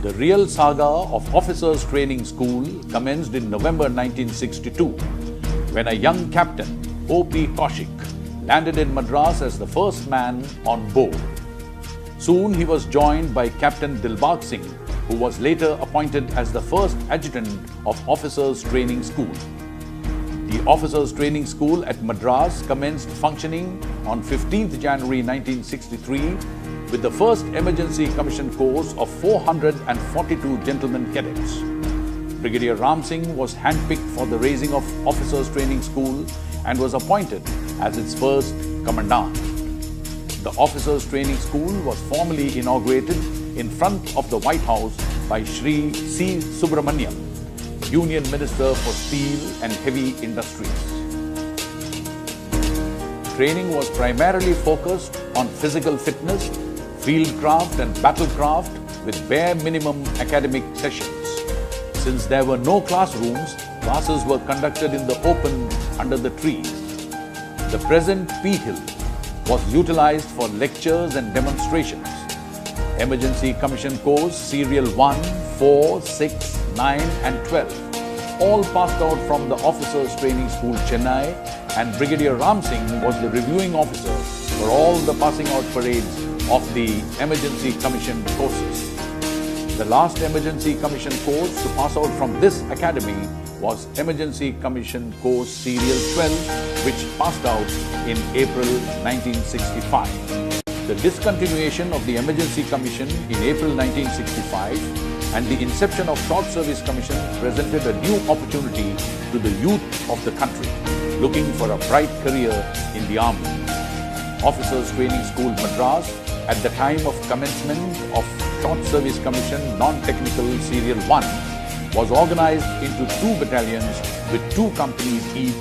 The real saga of Officers Training School commenced in November 1962 when a young captain, O.P. Kaushik, landed in Madras as the first man on board. Soon he was joined by Captain Dilbag Singh, who was later appointed as the first adjutant of Officers Training School. The Officers Training School at Madras commenced functioning on 15th January 1963 with the first emergency commission course of 442 gentlemen cadets. Brigadier Ram Singh was handpicked for the raising of Officers Training School and was appointed as its first commandant. The Officers Training School was formally inaugurated in front of the White House by Shri C. Subramaniam, Union Minister for Steel and Heavy Industries. Training was primarily focused on physical fitness, fieldcraft and battlecraft with bare minimum academic sessions. Since there were no classrooms, classes were conducted in the open under the trees. The present P Hill was utilized for lectures and demonstrations. Emergency Commission Course Serial 1, 4, 6, 9 and 12 all passed out from the Officers Training School Chennai, and Brigadier Ram Singh was the reviewing officer for all the passing out parades of the Emergency Commission courses. The last Emergency Commission course to pass out from this academy was Emergency Commission Course Serial 12, which passed out in April 1965. The discontinuation of the Emergency Commission in April 1965 and the inception of Short Service Commission presented a new opportunity to the youth of the country looking for a bright career in the Army. Officers Training School Madras at the time of commencement of Short Service Commission Non-Technical Serial 1 was organized into 2 battalions with 2 companies each,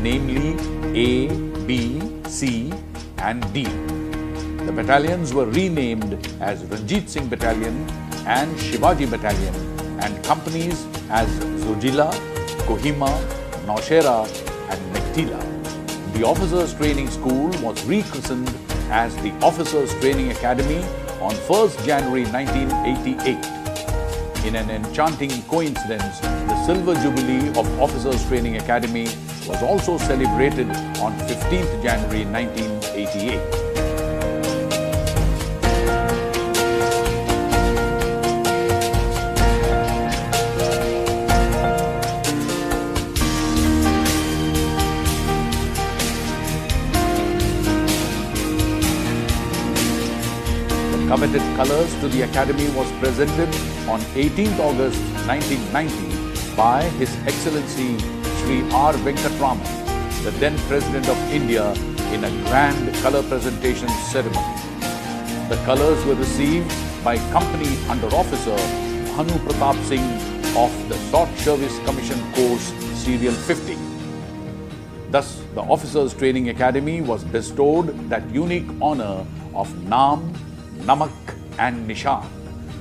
namely A, B, C and D. The battalions were renamed as Ranjit Singh Battalion and Shivaji Battalion and companies as Zojila, Kohima, Naushera and Mektila. The Officers Training School was rechristened as the Officers Training Academy on 1st January 1988. In an enchanting coincidence, the Silver Jubilee of Officers Training Academy was also celebrated on 15th January 1988. Coveted colours to the Academy was presented on 18th August 1990 by His Excellency Shri R. Venkatraman, the then President of India, in a grand colour presentation ceremony. The colours were received by Company Under Officer Bhanu Pratap Singh of the Short Service Commission Course Serial 50. Thus, the Officers Training Academy was bestowed that unique honour of Naam, Namak and Nishan,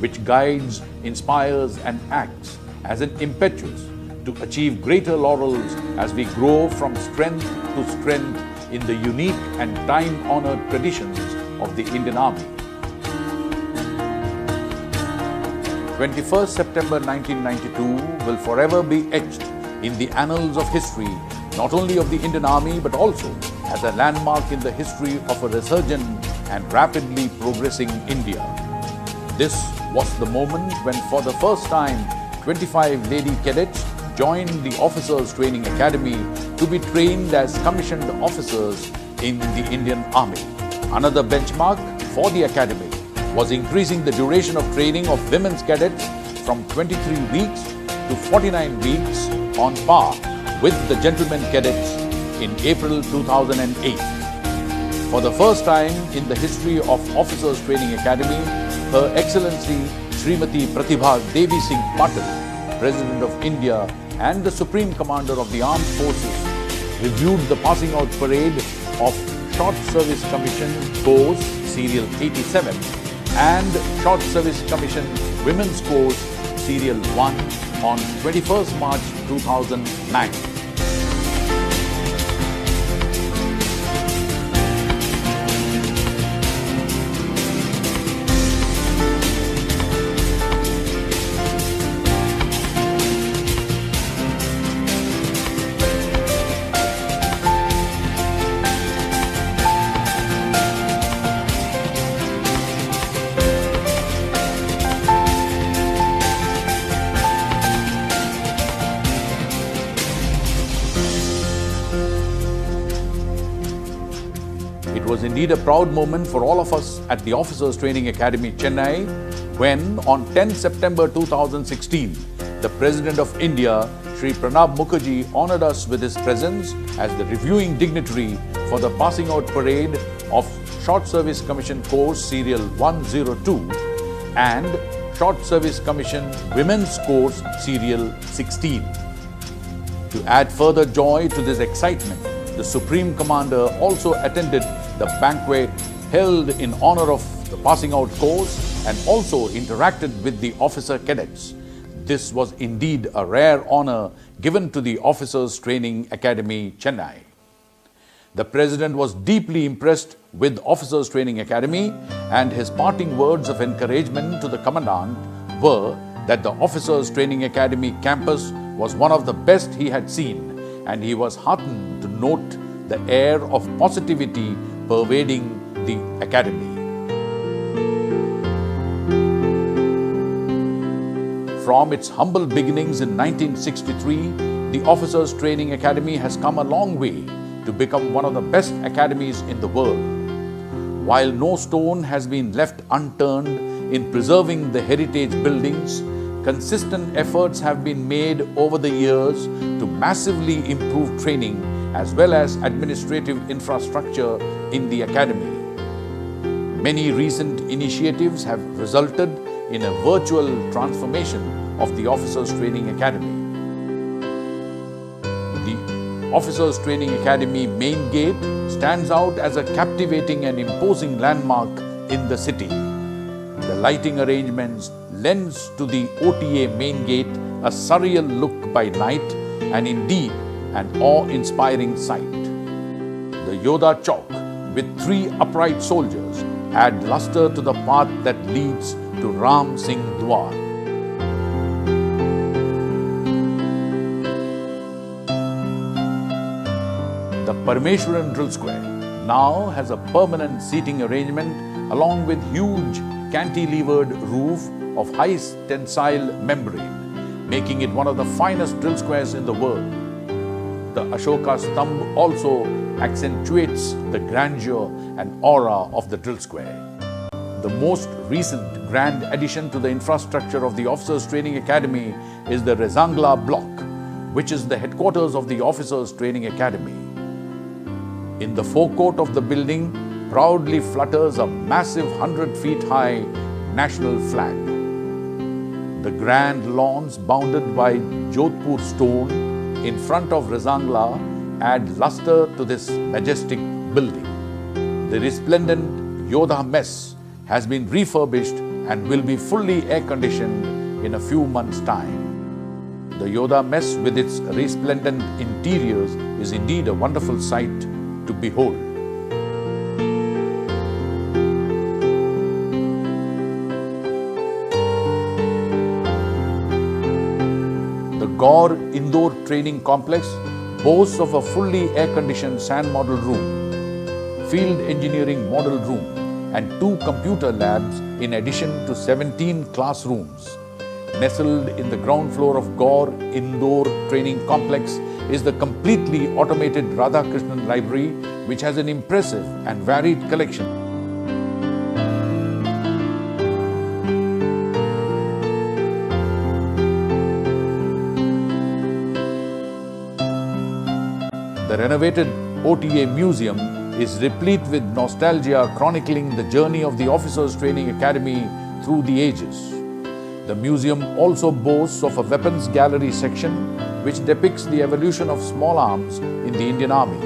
which guides, inspires and acts as an impetus to achieve greater laurels as we grow from strength to strength in the unique and time-honoured traditions of the Indian Army. 21st September 1992 will forever be etched in the annals of history, not only of the Indian Army but also as a landmark in the history of a resurgent and rapidly progressing India. This was the moment when for the first time 25 lady cadets joined the Officers Training Academy to be trained as commissioned officers in the Indian Army. Another benchmark for the Academy was increasing the duration of training of women's cadets from 23 weeks to 49 weeks on par with the gentlemen cadets in April 2008. For the first time in the history of Officers Training Academy, Her Excellency Srimati Pratibha Devi Singh Patil, President of India and the Supreme Commander of the Armed Forces, reviewed the passing out parade of Short Service Commission Course Serial 87 and Short Service Commission Women's Course Serial 1 on 21st March 2009. was indeed a proud moment for all of us at the Officers Training Academy, Chennai, when on 10 September 2016, the President of India, Shri Pranab Mukherjee, honored us with his presence as the reviewing dignitary for the passing out parade of Short Service Commission Course Serial 102 and Short Service Commission Women's Course Serial 16. To add further joy to this excitement, the Supreme Commander also attended the banquet held in honor of the passing out course and also interacted with the officer cadets. This was indeed a rare honor given to the Officers Training Academy, Chennai. The President was deeply impressed with Officers Training Academy, and his parting words of encouragement to the Commandant were that the Officers Training Academy campus was one of the best he had seen, and he was heartened to note the air of positivity pervading the academy. From its humble beginnings in 1963, the Officers Training Academy has come a long way to become one of the best academies in the world. While no stone has been left unturned in preserving the heritage buildings, consistent efforts have been made over the years to massively improve training as well as administrative infrastructure in the academy. Many recent initiatives have resulted in a virtual transformation of the Officers Training Academy. The Officers Training Academy main gate stands out as a captivating and imposing landmark in the city. The lighting arrangements lends to the OTA main gate a surreal look by night and indeed an awe-inspiring sight. The Yoda Chowk with 3 upright soldiers add luster to the path that leads to Ram Singh Dwar. The Parameshwaran Drill Square now has a permanent seating arrangement along with huge cantilevered roof of high tensile membrane, making it one of the finest drill squares in the world. The Ashoka Stamb also accentuates the grandeur and aura of the drill square. The most recent grand addition to the infrastructure of the Officers Training Academy is the Rezangla block, which is the headquarters of the Officers Training Academy. In the forecourt of the building proudly flutters a massive 100 feet high national flag. The grand lawns bounded by Jodhpur stone in front of Rezangla add luster to this majestic building. The resplendent Yoda mess has been refurbished and will be fully air-conditioned in a few months' time. The Yoda mess with its resplendent interiors is indeed a wonderful sight to behold. The Gaur Indoor Training Complex boasts of a fully air-conditioned sand model room, field engineering model room, and 2 computer labs in addition to 17 classrooms. Nestled in the ground floor of Gaur Indoor Training Complex is the completely automated Radhakrishnan Library, which has an impressive and varied collection. The renovated OTA Museum is replete with nostalgia chronicling the journey of the Officers Training Academy through the ages. The museum also boasts of a weapons gallery section which depicts the evolution of small arms in the Indian Army.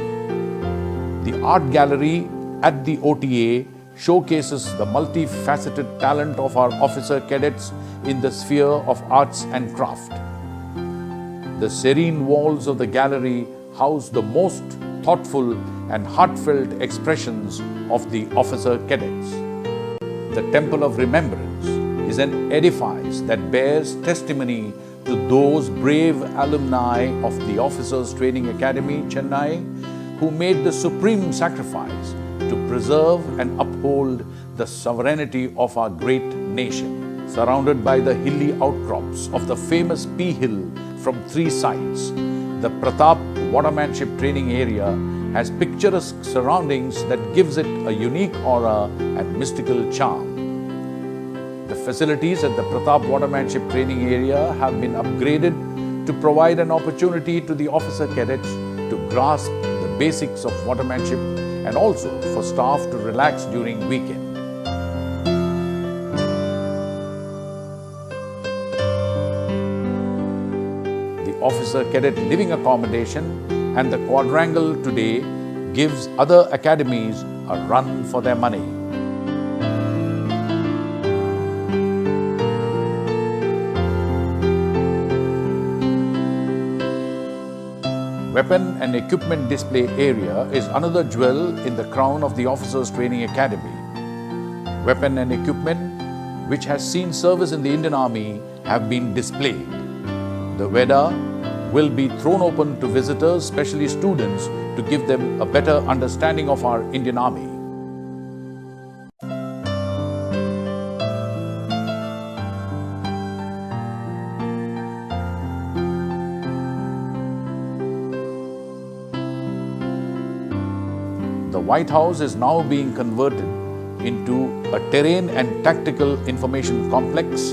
The art gallery at the OTA showcases the multifaceted talent of our officer cadets in the sphere of arts and craft. The serene walls of the gallery house the most thoughtful and heartfelt expressions of the officer cadets. The Temple of Remembrance is an edifice that bears testimony to those brave alumni of the Officers Training Academy, Chennai, who made the supreme sacrifice to preserve and uphold the sovereignty of our great nation. Surrounded by the hilly outcrops of the famous P Hill from 3 sides, the Pratap Watermanship Training Area has picturesque surroundings that gives it a unique aura and mystical charm. The facilities at the Pratap Watermanship Training Area have been upgraded to provide an opportunity to the officer cadets to grasp the basics of watermanship and also for staff to relax during weekend. The officer cadet living accommodation and the quadrangle today gives other academies a run for their money. Weapon and equipment display area is another jewel in the crown of the Officers Training Academy. Weapon and equipment which has seen service in the Indian Army have been displayed. The VEDA will be thrown open to visitors, especially students, to give them a better understanding of our Indian Army. The White House is now being converted into a terrain and tactical information complex,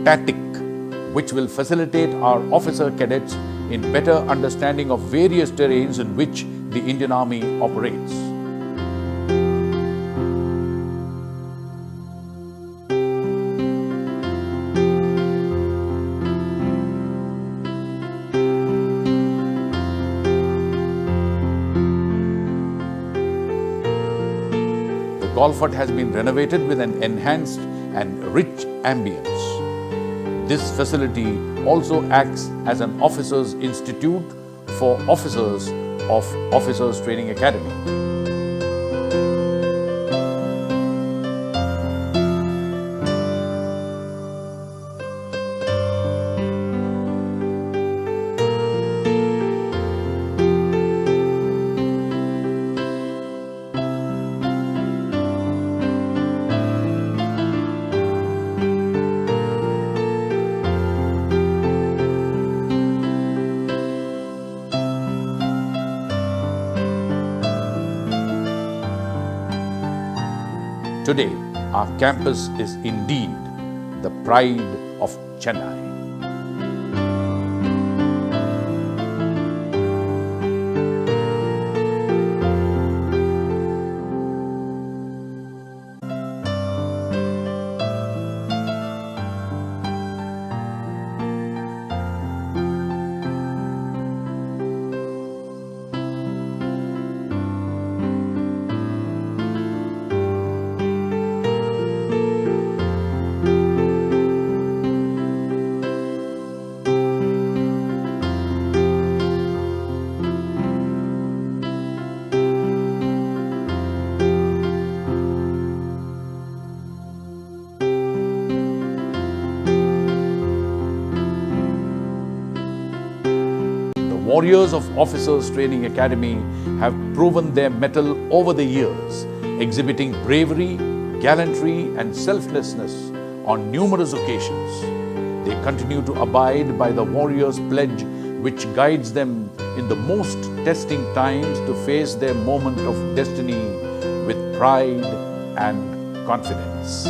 TATIC, which will facilitate our officer cadets in better understanding of various terrains in which the Indian Army operates. The golf hut has been renovated with an enhanced and rich ambience. This facility also acts as an officers' institute for officers of Officers Training Academy. Today, our campus is indeed the pride of Chennai. Warriors of Officers Training Academy have proven their mettle over the years, exhibiting bravery, gallantry and selflessness on numerous occasions. They continue to abide by the Warriors' pledge, which guides them in the most testing times to face their moment of destiny with pride and confidence.